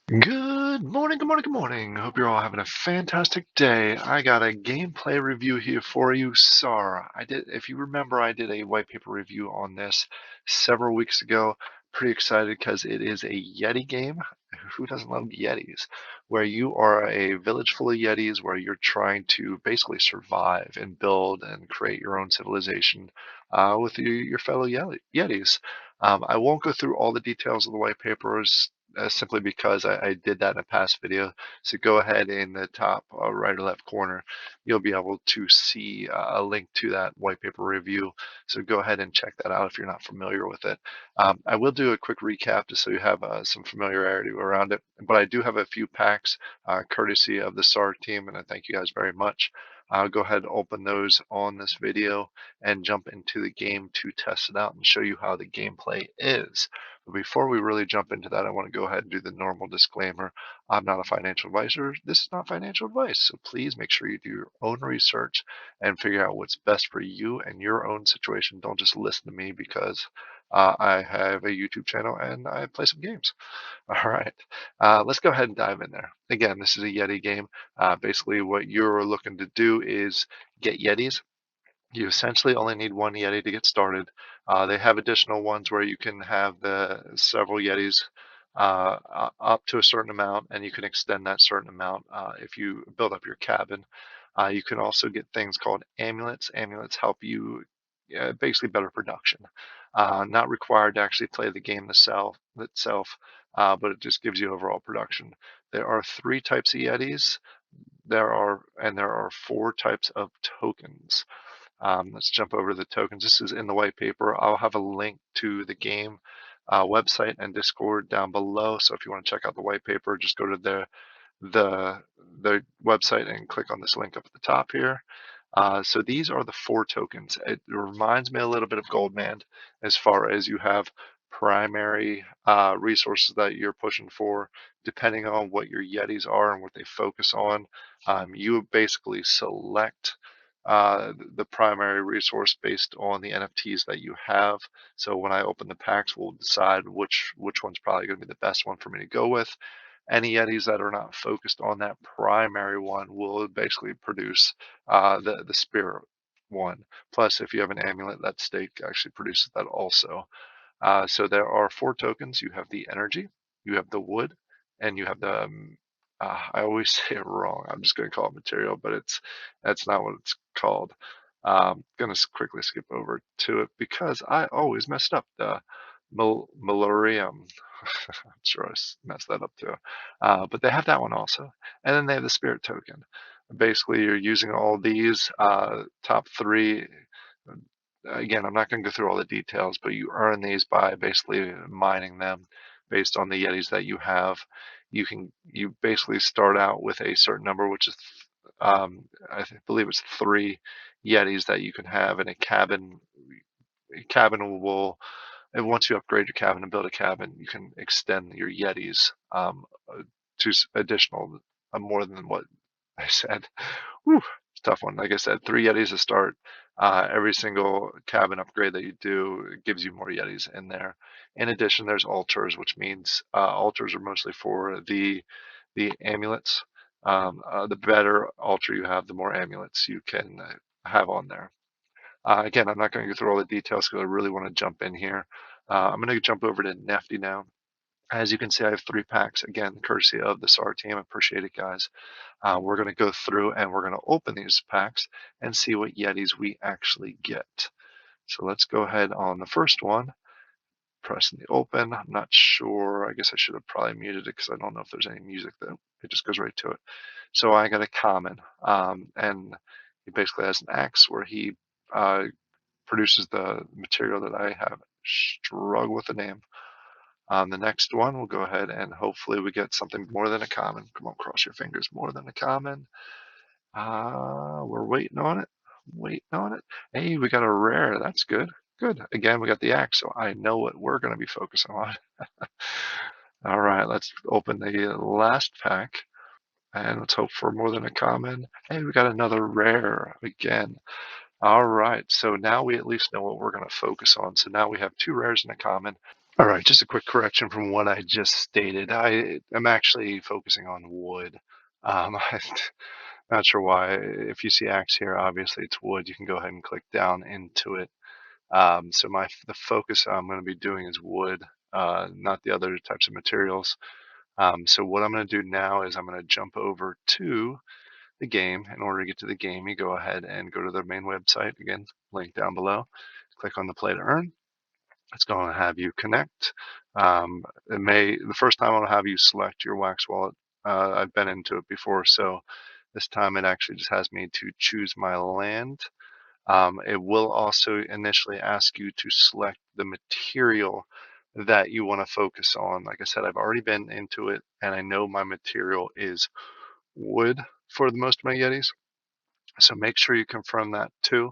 Good morning, good morning, good morning. Hope you're all having a fantastic day. I got a gameplay review here for you, SAR. If you remember, I did a white paper review on this several weeks ago. Pretty excited because it is a Yeti game. Who doesn't love Yetis? Where you are a village full of Yetis, where you're trying to basically survive and build and create your own civilization with your fellow Yetis. I won't go through all the details of the white papers simply because I did that in a past video. So go ahead in the top right or left corner, you'll be able to see a link to that white paper review. So go ahead and check that out if you're not familiar with it. I will do a quick recap just so you have some familiarity around it. But I do have a few packs courtesy of the SAR team, and I thank you guys very much. I'll go ahead and open those on this video and jump into the game to test it out and show you how the gameplay is. But before we really jump into that, I want to go ahead and do the normal disclaimer. I'm not a financial advisor. This is not financial advice. So please make sure you do your own research and figure out what's best for you and your own situation. Don't just listen to me because I have a YouTube channel and I play some games. All right, let's go ahead and dive in there. Again, this is a Yeti game. Basically, what you're looking to do is get Yetis. You essentially only need one Yeti to get started. They have additional ones where you can have the several Yetis up to a certain amount, and you can extend that certain amount if you build up your cabin. You can also get things called amulets. Amulets help you basically better production. Not required to actually play the game itself, but it just gives you overall production. There are three types of Yetis. There are four types of tokens. Let's jump over to the tokens. This is in the white paper. I'll have a link to the game website and Discord down below. So if you want to check out the white paper, just go to the website and click on this link up at the top here. So these are the four tokens. It reminds me a little bit of Goldman as far as you have primary resources that you're pushing for, depending on what your Yetis are and what they focus on. You basically select the primary resource based on the NFTs that you have. So when I open the packs, we'll decide which one's probably going to be the best one for me to go with. Any Yetis that are not focused on that primary one will basically produce the spirit one. Plus, if you have an amulet, that stake actually produces that also. So there are four tokens. You have the energy, you have the wood, and you have the I always say it wrong. I'm just going to call it material, but that's not what it's called. I'm going to quickly skip over to it because I always messed up the malorium. I'm sure I messed that up too. But they have that one also. And then they have the spirit token. Basically, you're using all these top three. Again, I'm not going to go through all the details, but you earn these by basically mining them based on the Yetis that you have. You basically start out with a certain number, which is believe it's three Yetis that you can have in a cabin. A cabin will and once you upgrade your cabin and build a cabin, you can extend your Yetis to additional more than what I said. Whew, tough one. Like I said, three Yetis to start. Every single cabin upgrade that you do gives you more Yetis in there. In addition, there's altars, which means altars are mostly for the amulets. The better altar you have, the more amulets you can have on there. Again, I'm not going to go through all the details because I really want to jump in here. I'm going to jump over to Nifty now. As you can see, I have three packs, again, courtesy of the SAR team. I appreciate it, guys. We're going to go through and we're going to open these packs and see what Yetis we actually get. So let's go ahead on the first one, pressing the open. I'm not sure. I guess I should have probably muted it because I don't know if there's any music there. It just goes right to it. So I got a common, and he basically has an axe where he produces the material that I have struggled with the name. The next one, we'll go ahead and hopefully we get something more than a common. Come on, cross your fingers, more than a common. We're waiting on it. Waiting on it. Hey, we got a rare. That's good. Good. Again, we got the axe, so I know what we're going to be focusing on. All right, let's open the last pack. And let's hope for more than a common. Hey, we got another rare again. All right, so now we at least know what we're going to focus on. So now we have two rares and a common. All right, just a quick correction from what I just stated. I am actually focusing on wood. I'm not sure why. If you see axe here, obviously it's wood. You can go ahead and click down into it. So the focus I'm going to be doing is wood, not the other types of materials. So what I'm going to do now is I'm going to jump over to the game. In order to get to the game, you go ahead and go to the main website. Again, link down below. Click on the play to earn. It's going to have you connect. The first time I'll have you select your Wax wallet. I've been into it before, so this time it actually just has me to choose my land. It will also initially ask you to select the material that you want to focus on. Like I said, I've already been into it, and I know my material is wood for the most of my Yetis. So make sure you confirm that too.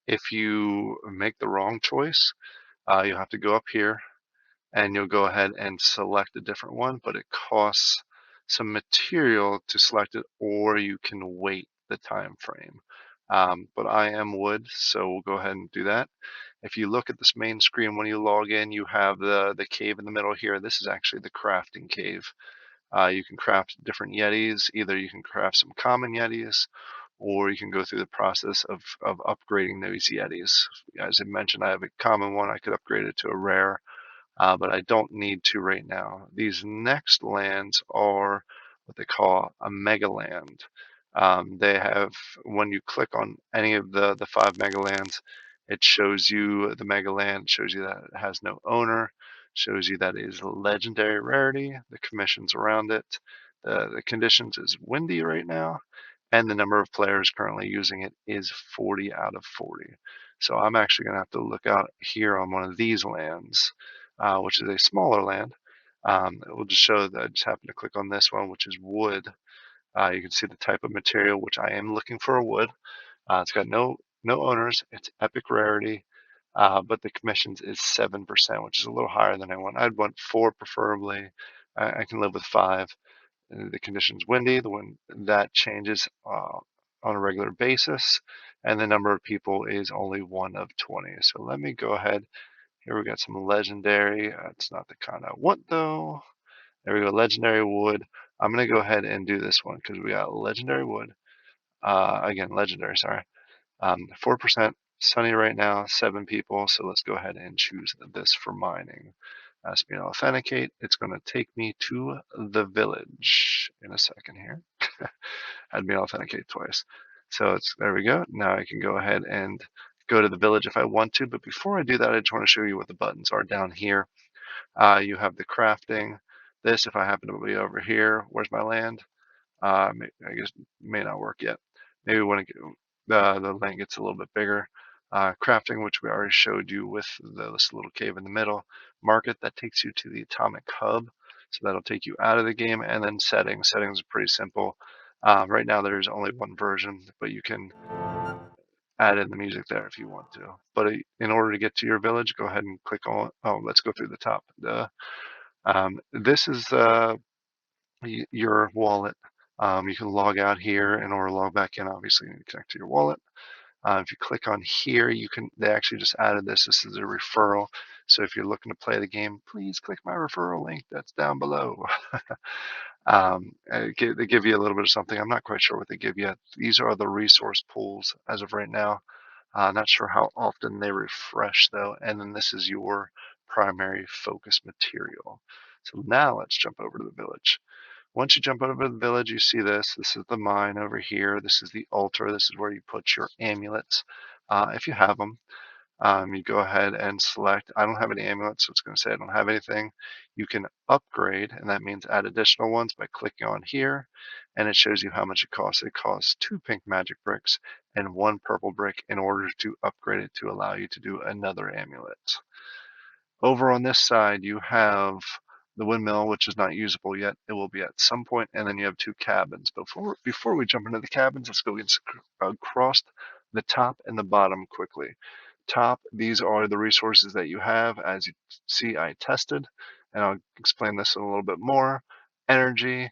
If you make the wrong choice, you'll have to go up here and you'll go ahead and select a different one, but it costs some material to select it, or you can wait the time frame. But I am wood, so we'll go ahead and do that. If you look at this main screen when you log in, you have the cave in the middle here. This is actually the crafting cave. You can craft different Yetis. Either you can craft some common Yetis, or you can go through the process of upgrading those Yetis. As I mentioned, I have a common one. I could upgrade it to a rare, but I don't need to right now. These next lands are what they call a mega land. They have, when you click on any of the five mega lands, it shows you the mega land, shows you that it has no owner, shows you that it is a legendary rarity, the commissions around it, the conditions is windy right now, and the number of players currently using it is 40 out of 40. So I'm actually going to have to look out here on one of these lands, which is a smaller land. It will just show that I just happen to click on this one, which is wood. You can see the type of material, which I am looking for a wood. It's got no owners. It's epic rarity, but the commissions is 7%, which is a little higher than I want. I'd want 4 preferably. I can live with 5. The conditions windy. The wind that changes on a regular basis, and the number of people is only 1 of 20. So let me go ahead. Here we got some legendary. It's not the kind I want though. There we go, legendary wood. I'm gonna go ahead and do this one because we got legendary wood. Again, legendary. Sorry. 4% sunny right now. 7 people. So let's go ahead and choose this for mining. Ask me to authenticate. It's going to take me to the village in a second here. Had me authenticate twice. So there we go. Now I can go ahead and go to the village if I want to. But before I do that, I just want to show you what the buttons are down here. You have the crafting. This, if I happen to be over here, where's my land? I guess may not work yet. Maybe when the land gets a little bit bigger. Crafting, which we already showed you with this little cave in the middle. Market, that takes you to the atomic hub. So that'll take you out of the game. And then settings. Settings are pretty simple. Right now there's only one version, but you can add in the music there if you want to. But in order to get to your village, go ahead and click on, oh, let's go through the top. This is your wallet. You can log out here in order to log back in. Obviously, you need to connect to your wallet. If you click on here, they actually just added this. This is a referral. So if you're looking to play the game, please click my referral link that's down below. They give you a little bit of something. I'm not quite sure what they give you. These are the resource pools as of right now. Not sure how often they refresh though. And then this is your primary focus material. So now let's jump over to the village. Once you jump over the village, you see this. This is the mine over here. This is the altar. This is where you put your amulets, if you have them. You go ahead and select. I don't have any amulets, so it's going to say I don't have anything. You can upgrade, and that means add additional ones by clicking on here, and it shows you how much it costs. It costs 2 pink magic bricks and 1 purple brick in order to upgrade it to allow you to do another amulet. Over on this side, you have the windmill, which is not usable yet. It will be at some point, and then you have 2 cabins. Before we jump into the cabins, let's go across the top and the bottom quickly. Top, these are the resources that you have. As you see, I tested, and I'll explain this a little bit more. Energy,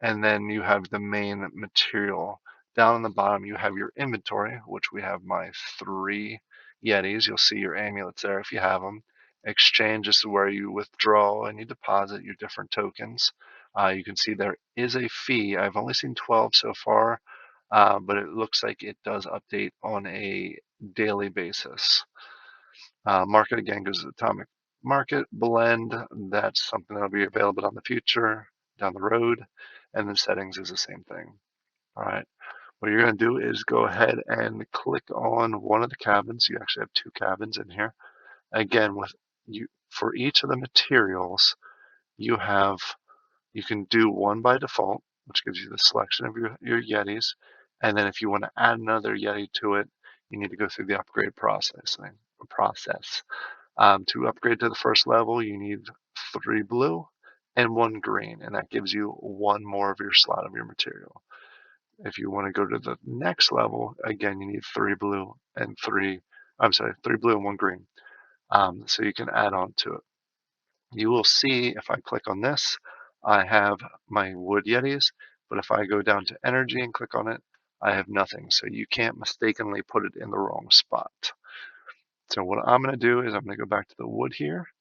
and then you have the main material. Down on the bottom, you have your inventory, which we have my 3 Yetis. You'll see your amulets there if you have them. Exchange is where you withdraw and you deposit your different tokens. You can see there is a fee. I've only seen 12 so far, but it looks like it does update on a daily basis. Market again goes to atomic market. Blend, that's something that'll be available in the future, down the road. And then settings is the same thing. All right. What you're going to do is go ahead and click on one of the cabins. You actually have two cabins in here. Again, with you for each of the materials, you can do one by default, which gives you the selection of your Yetis. And then if you want to add another Yeti to it, you need to go through the upgrade process. To upgrade to the first level, you need 3 blue and 1 green, and that gives you one more of your slot of your material. If you want to go to the next level, again, you need 3 blue and 3, I'm sorry, 3 blue and 1 green. So you can add on to it. You will see if I click on this, I have my wood Yetis, but if I go down to energy and click on it, I have nothing. So you can't mistakenly put it in the wrong spot. So what I'm going to do is I'm going to go back to the wood here.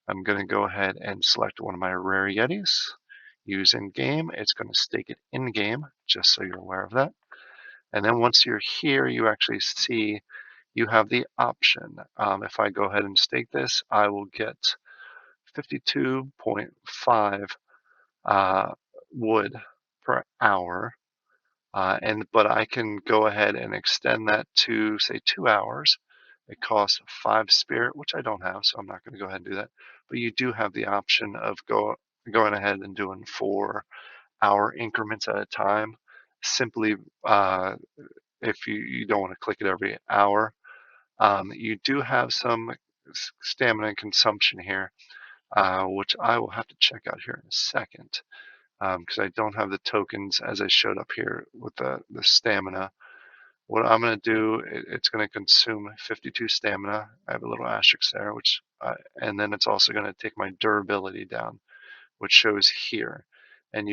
I'm going to go ahead and select one of my rare Yetis. Use in game, it's going to stake it in game, just so you're aware of that. And then once you're here, you actually see you have the option. If I go ahead and stake this, I will get 52.5 wood per hour. But I can go ahead and extend that to, say, 2 hours. It costs 5 spirit, which I don't have, so I'm not going to go ahead and do that. But you do have the option of going ahead and doing 4-hour increments at a time. Simply, if you don't want to click it every hour. You do have some stamina consumption here, which I will have to check out here in a second, because I don't have the tokens as I showed up here with the stamina. What I'm going to do, it's going to consume 52 stamina. I have a little asterisk there, and then it's also going to take my durability down, which shows here. And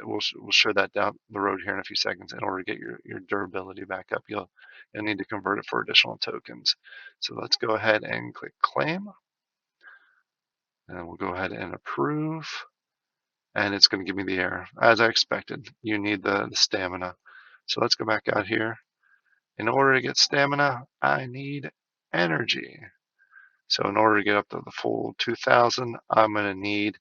we'll show that down the road here in a few seconds. In order to get your durability back up, you'll need to convert it for additional tokens. So let's go ahead and click claim. And we'll go ahead and approve. And it's going to give me the error. As I expected, you need the stamina. So let's go back out here. In order to get stamina, I need energy. So in order to get up to the full 2,000, I'm going to need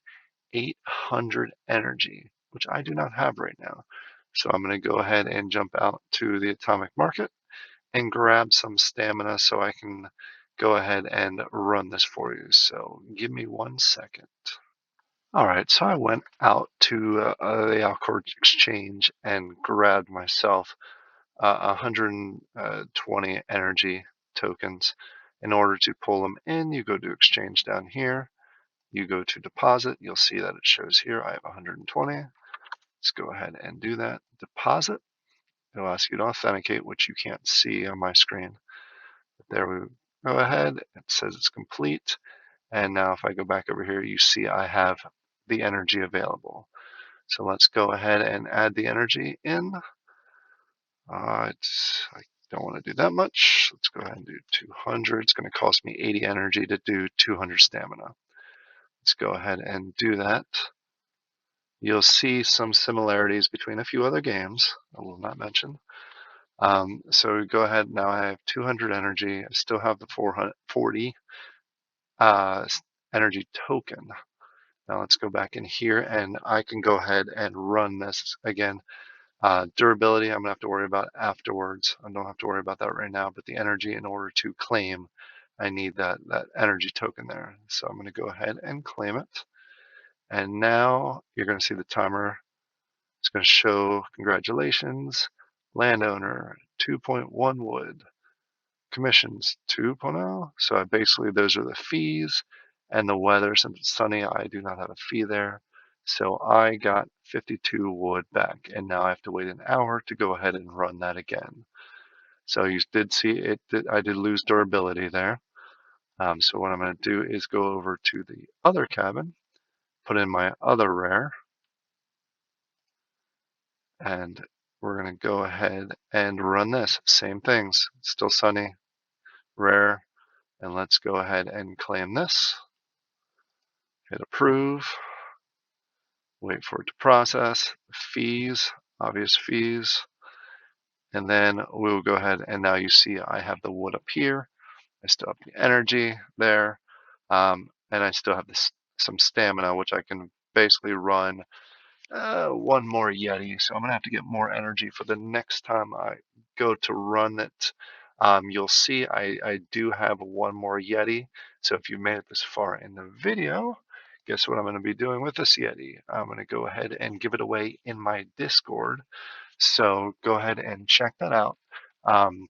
800 energy, which I do not have right now. So I'm going to go ahead and jump out to the atomic market and grab some stamina so I can go ahead and run this for you. So give me 1 second. All right, so I went out to the Alcor exchange and grabbed myself 120 energy tokens. In order to pull them in, you go to exchange down here. You go to deposit. You'll see that it shows here I have 120. Let's go ahead and do that. Deposit. It'll ask you to authenticate, which you can't see on my screen. But there we go ahead. It says it's complete. And now if I go back over here, you see I have the energy available. So let's go ahead and add the energy in. I don't want to do that much. Let's go ahead and do 200. It's going to cost me 80 energy to do 200 stamina. Let's go ahead and do that. You'll see some similarities between a few other games I will not mention. So go ahead. Now I have 200 energy. I still have the 440 energy token. Now let's go back in here and I can go ahead and run this again. Durability, I'm going to have to worry about afterwards. I don't have to worry about that right now, but the energy, in order to claim, I need that energy token there. So I'm going to go ahead and claim it. And now you're going to see the timer. It's going to show congratulations, landowner 2.1 wood, commissions 2.0. So basically those are the fees, and the weather, since it's sunny, I do not have a fee there. So I got 52 wood back, and now I have to wait an hour to go ahead and run that again. So you did see it. I did lose durability there. So what I'm going to do is go over to the other cabin, put in my other rare, and we're going to go ahead and run this. Same things. Still sunny, rare, And let's go ahead and claim this. Hit approve. Wait for it to process. Fees, obvious fees. And then we'll go ahead and now you see I have the wood up here. I still have the energy there. And I still have some stamina, which I can basically run one more Yeti. So I'm going to have to get more energy for the next time I go to run it. You'll see I do have one more Yeti. So if you made it this far in the video, guess what I'm going to be doing with this Yeti? I'm going to go ahead and give it away in my Discord. So go ahead and check that out. And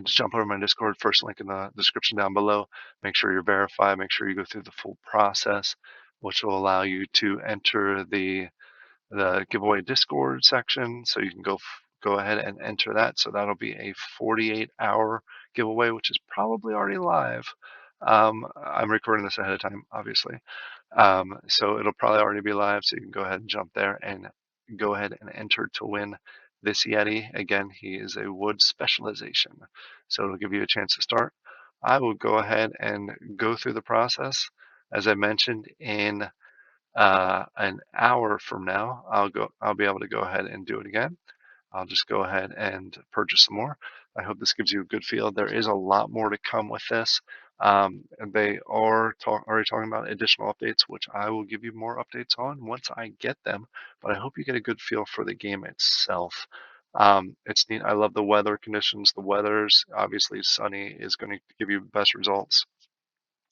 just jump over my Discord, first link in the description down below. Make sure you're verified. Make sure you go through the full process, which will allow you to enter the giveaway Discord section. So you can go ahead and enter that. So that'll be a 48-hour giveaway, which is probably already live. I'm recording this ahead of time, obviously. So it'll probably already be live. So you can go ahead and jump there and go ahead and enter to win this Yeti. Again, he is a wood specialization. So it'll give you a chance to start. I will go ahead and go through the process. As I mentioned, in an hour from now, I'll be able to go ahead and do it again. I'll just go ahead and purchase some more. I hope this gives you a good feel. There is a lot more to come with this. They are already talking about additional updates, which I will give you more updates on once I get them. But I hope you get a good feel for the game itself. It's neat. I love the weather conditions. The weather's obviously sunny is going to give you best results.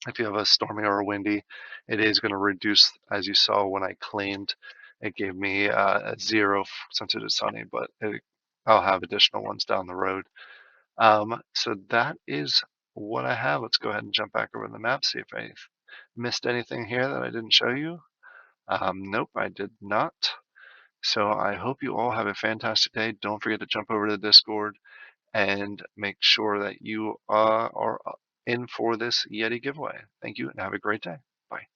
If you have a stormy or a windy, it is going to reduce, as you saw when I claimed, it gave me a 0 since it is sunny, but I'll have additional ones down the road. So that is what I have. Let's go ahead and jump back over the map, see if I missed anything here that I didn't show you. Nope, I did not. So I hope you all have a fantastic day. Don't forget to jump over to the Discord and make sure that you are in for this Yeti giveaway. Thank you and have a great day. Bye.